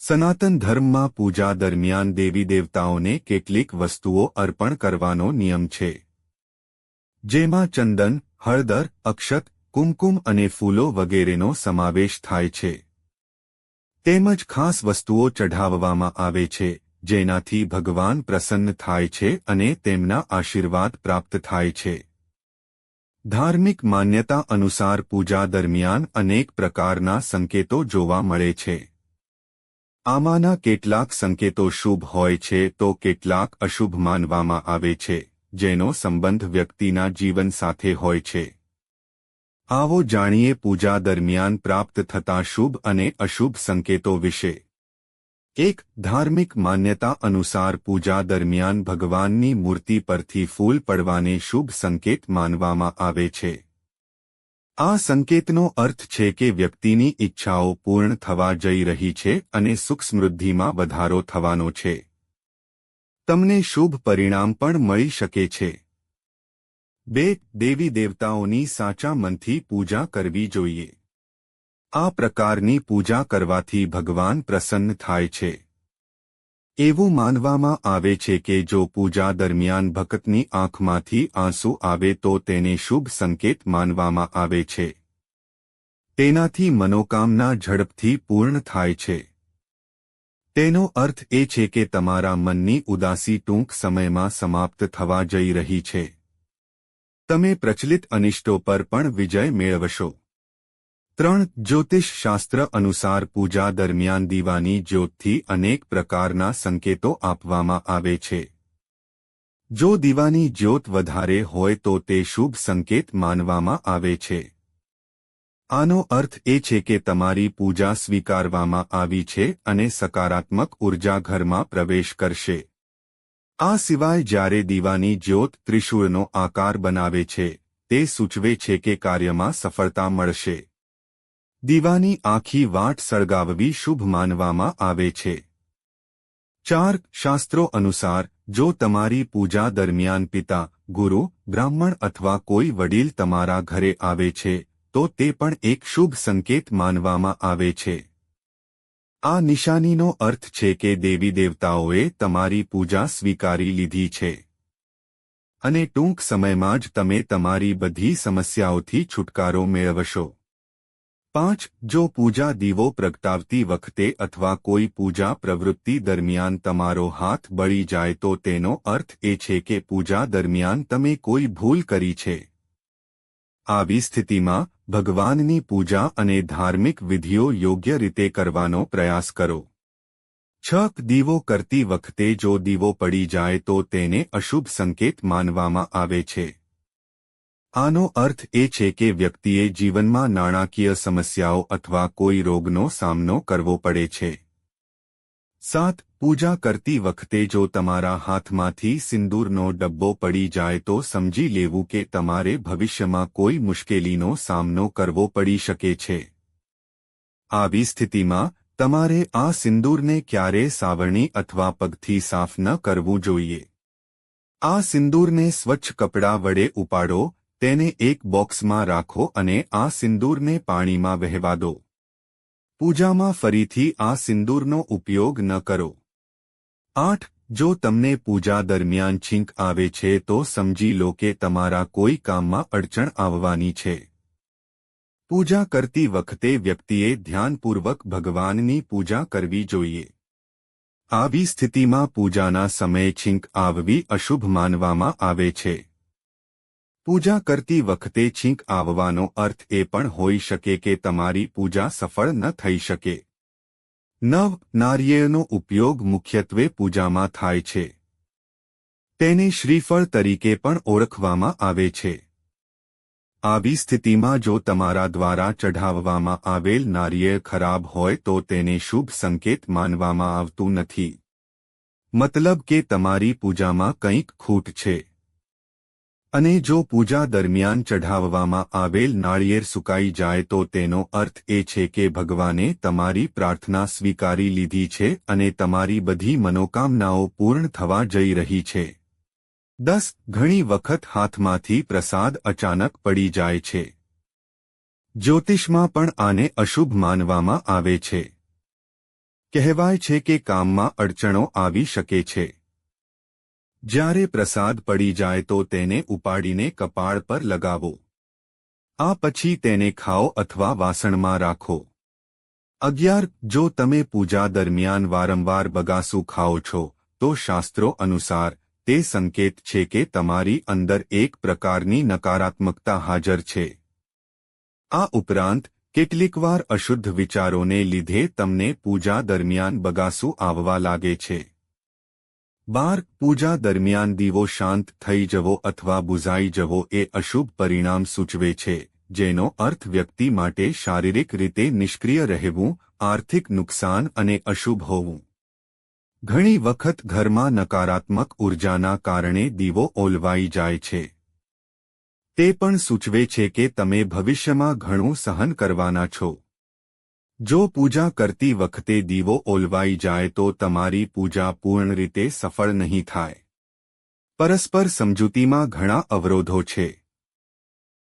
સનાતન ધર્મમાં પૂજા દરમિયાન દેવી દેવતાઓને કેટલીક વસ્તુઓ અર્પણ કરવાનો નિયમ છે, જેમાં ચંદન, હળદર, અક્ષત, કુમકુમ અને ફૂલો વગેરેનો સમાવેશ થાય છે. તેમજ ખાસ વસ્તુઓ ચઢાવવામાં આવે છે, જેનાથી ભગવાન પ્રસન્ન થાય છે અને તેમના આશીર્વાદ પ્રાપ્ત થાય છે. ધાર્મિક માન્યતા અનુસાર પૂજા દરમિયાન અનેક પ્રકારના સંકેતો જોવા મળે છે. આમાંના કેટલાક સંકેતો શુભ હોય છે તો કેટલાક અશુભ માનવામાં આવે છે, જેનો સંબંધ વ્યક્તિના જીવન સાથે હોય છે. આવો જાણીએ પૂજા દરમિયાન પ્રાપ્ત થતા શુભ અને અશુભ સંકેતો વિશે. 1. ધાર્મિક માન્યતા અનુસાર પૂજા દરમિયાન ભગવાનની મૂર્તિ પરથી ફૂલ પડવાને શુભ સંકેત માનવામાં આવે છે. આ સંકેતનો અર્થ છે કે વ્યક્તિની ઈચ્છાઓ પૂર્ણ થવા જઈ રહી છે અને સુખ સમૃદ્ધિમાં વધારો થવાનો છે. તમને શુભ પરિણામ પણ મળી શકે છે. 2. દેવી દેવતાઓની સાચા મનથી પૂજા કરવી જોઈએ. આ પ્રકારની પૂજા કરવાથી ભગવાન પ્રસન્ન થાય છે. એવું માનવામાં આવે છે કે જો પૂજા દરમિયાન ભક્તની આંખમાંથી આંસુ આવે તો તેને શુભ સંકેત માનવામાં આવે છે. તેનાથી મનોકામના ઝડપથી પૂર્ણ થાય છે. તેનો અર્થ એ છે કે તમારા મનની ઉદાસી ટૂંક સમયમાં સમાપ્ત થવા જઈ રહી છે. તમે પ્રચલિત અનિષ્ટો પર પણ વિજય મેળવશો. 3. જ્યોતિષ શાસ્ત્ર અનુસાર પૂજા દરમિયાન દીવાની જ્યોતથી અનેક પ્રકારના સંકેતો આપવામાં આવે છે. જો દીવાની જ્યોત વધારે હોય તો તે શુભ સંકેત માનવામાં આવે છે. આનો અર્થ એ છે કે તમારી પૂજા સ્વીકારવામાં આવી છે અને સકારાત્મક ઉર્જા ઘરમાં પ્રવેશ કરશે. આ સિવાય જ્યારે દીવાની જ્યોત ત્રિશૂળનો આકાર બનાવે છે, તે સૂચવે છે કે કાર્યમાં સફળતા મળશે. દીવાની આખી વાટ સળગાવવી શુભ માનવામાં આવે છે. 4. શાસ્ત્રો અનુસાર જો તમારી પૂજા દરમિયાન પિતા, ગુરુ, બ્રાહ્મણ અથવા કોઈ વડીલ તમારા ઘરે આવે છે, તો તે પણ એક શુભ સંકેત માનવામાં આવે છે. આ નિશાનીનો અર્થ છે કે દેવી દેવતાઓએ તમારી પૂજા સ્વીકારી લીધી છે અને ટૂંક સમયમાં જ તમે તમારી બધી સમસ્યાઓથી છુટકારો મેળવશો. 5. જો પૂજા દીવો પ્રગટાવતી વખતે અથવા કોઈ પૂજા પ્રવૃત્તિ દરમિયાન તમારો હાથ બળી જાય તો તેનો અર્થ એ છે કે પૂજા દરમિયાન તમે કોઈ ભૂલ કરી છે. આવી સ્થિતિમાં ભગવાનની પૂજા અને ધાર્મિક વિધિઓ યોગ્ય રીતે કરવાનો પ્રયાસ કરો. 6. દીવો કરતી વખતે જો દીવો પડી જાય તો તેને અશુભ સંકેત માનવામાં આવે છે. આનો અર્થ એ છે કે વ્યક્તિએ જીવનમાં નાણાકીય સમસ્યાઓ અથવા કોઈ રોગનો સામનો કરવો પડે છે. 7. પૂજા કરતી વખતે જો તમારા હાથમાંથી સિંદૂરનો ડબ્બો પડી જાય તો સમજી લેવું કે તમારે ભવિષ્યમાં કોઈ મુશ્કેલીનો સામનો કરવો પડી શકે છે. આવી સ્થિતિમાં તમારે આ સિંદૂરને ક્યારેય સાવરણી અથવા પગથી સાફ ન કરવું જોઈએ. આ સિંદૂરને સ્વચ્છ કપડાં વડે ઉપાડો, તેને એક બોક્સમાં રાખો અને આ સિંદૂરને પાણીમાં વહેવા દો. પૂજામાં ફરીથી આ સિંદૂરનો ઉપયોગ ન કરો. 8. જો તમને પૂજા દરમિયાન છીંક આવે છે તો સમજી લો કે તમારા કોઈ કામમાં અડચણ આવવાની છે. પૂજા કરતી વખતે વ્યક્તિએ ધ્યાનપૂર્વક ભગવાનની પૂજા કરવી જોઈએ. આવી સ્થિતિમાં પૂજાના સમયે છીંક આવવી અશુભ માનવામાં આવે છે. પૂજા કરતી વખતે છીંક આવવાનો અર્થ એ પણ હોઈ શકે કે તમારી પૂજા સફળ ન થઈ શકે. 9. નારિયેળનો ઉપયોગ મુખ્યત્વે પૂજામાં થાય છે. તેને શ્રીફળ તરીકે પણ ઓળખવામાં આવે છે. આવી સ્થિતિમાં જો તમારા દ્વારા ચઢાવવામાં આવેલ નારિયેળ ખરાબ હોય તો તેને શુભ સંકેત માનવામાં આવતું નથી. મતલબ કે તમારી પૂજામાં કંઈક ખૂટ છે. અને જો પૂજા દરમિયાન ચઢાવવામાં આવેલ નાળિયેર સુકાઈ જાય તો તેનો અર્થ એ છે કે ભગવાને તમારી પ્રાર્થના સ્વીકારી લીધી છે અને તમારી બધી મનોકામનાઓ પૂર્ણ થવા જઈ રહી છે. 10. ઘણી વખત હાથમાંથી પ્રસાદ અચાનક પડી જાય છે. જ્યોતિષમાં પણ આને અશુભ માનવામાં આવે છે. કહેવાય છે કે કામમાં અડચણો આવી શકે છે. જ્યારે પ્રસાદ પડી જાય તો તેને ઉપાડીને કપાળ પર લગાવો. આ પછી તેને ખાઓ અથવા વાસણમાં રાખો. 11. જો તમે પૂજા દરમિયાન વારંવાર બગાસું ખાઓ છો તો શાસ્ત્રો અનુસાર તે સંકેત છે કે તમારી અંદર એક પ્રકારની નકારાત્મકતા હાજર છે. આ ઉપરાંત કેટલીકવાર અશુદ્ધ વિચારોને લીધે તમને પૂજા દરમિયાન બગાસું આવવા લાગે છે. 12. પૂજા દરમિયાન દીવો શાંત થઈ જવો અથવા બુઝાઈ જવો એ અશુભ પરિણામ સૂચવે છે, જેનો અર્થ વ્યક્તિ માટે શારીરિક રીતે નિષ્ક્રિય રહેવું, આર્થિક નુકસાન અને અશુભ હોવું. ઘણી વખત ઘરમાં નકારાત્મક ઉર્જાના કારણે દીવો ઓલવાઈ જાય છે. તે પણ સૂચવે છે કે તમે ભવિષ્યમાં ઘણું સહન કરવાના છો. જો પૂજા કરતી વખતે દીવો ઓલવાઈ જાય તો તમારી પૂજા પૂર્ણ રીતે સફળ નહીં થાય. પરસ્પર સમજૂતીમાં ઘણા અવરોધો છે.